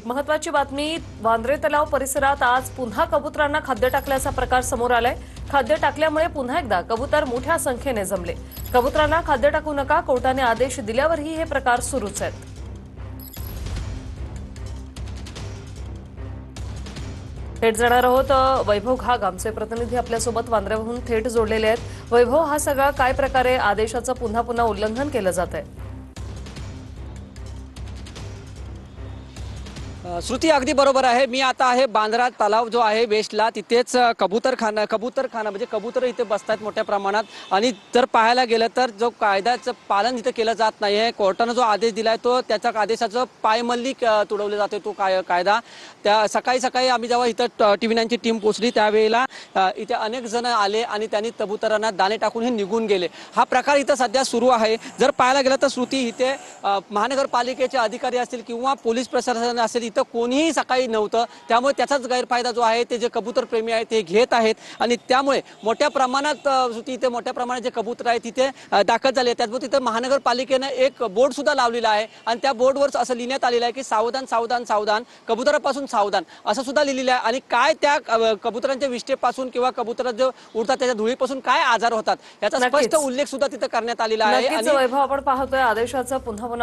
महत्वाची बातमी, वांद्रे तलाव परिसरात आज पुन्हा कबुतरांना खाद्य टाकल्याचा प्रकार समोर आलाय। खाद्य टाकल्यामुळे पुन्हा एकदा कबूतर मोठ्या संख्येने जमले। कबुतरांना खाद्य टाकू नका, कोर्टाने आदेश दिल्यावरही हे प्रकार सुरूच आहेत। थेट जाणार आहोत वैभव घाग, आमचे प्रतिनिधी आपल्यासोबत वांद्र्याहून थेट जोडलेले आहेत। वैभव, हा सगळा काय प्रकारे आदेशाचं पुन्हा पुन्हा उल्लंघन केलं जात आहे? श्रुती अगदी बरोबर आहे। मी आता आहे बांद्रा तलाव जो आहे वेस्टला, तिथेच कबूतरखाना म्हणजे कबूतर इथे बसतात मोठ्या प्रमाणात। आणि जर पाहायला गेलं तर जो कायद्याचं पालन इथे केलं जात नाही आहे, कोर्टाने जो आदेश दिलाय तो त्याच्या आदेशाचं पायमल्ली तुडवले जाते तो कायदा। त्या सकाळी आम्ही जेव्हा इथं TV9 ची टीम पोहोचली त्यावेळेला इथे अनेक जण आले आणि त्यांनी कबुतरांना दाणे टाकून हे निघून गेले। हा प्रकार इथं सध्या सुरू आहे। जर पाहायला गेलं तर श्रुती, इथे महानगरपालिकेचे अधिकारी असतील किंवा पोलीस प्रशासन असेल, इथं कोणीही सकाळी नव्हतं। त्यामुळे त्याचाच गैरफायदा जो आहे ते जे कबूतर प्रेमी आहेत ते घेत आहेत आणि त्यामुळे मोठ्या प्रमाणात इथे मोठ्या प्रमाणात जे कबूतर आहेत तिथे दाखल झाले। त्याचबरोबर तिथे महानगरपालिकेने एक बोर्ड सुद्धा लावलेला आहे आणि त्या बोर्डवर असं लिहिण्यात आलेलं आहे की सावधान सावधान सावधान, कबुतरापासून सावधान असं सुद्धा लिहिलेलं आहे। आणि काय त्या कबुतरांच्या विष्ठेपासून किंवा कबुतर जे उडतात त्याच्या धुळीपासून काय आजार होतात याचा स्पष्ट उल्लेख सुद्धा तिथे करण्यात आलेला आहे। नक्कीच वैभव, आपण पाहतोय आदेशाचं पुन्हा पुन्हा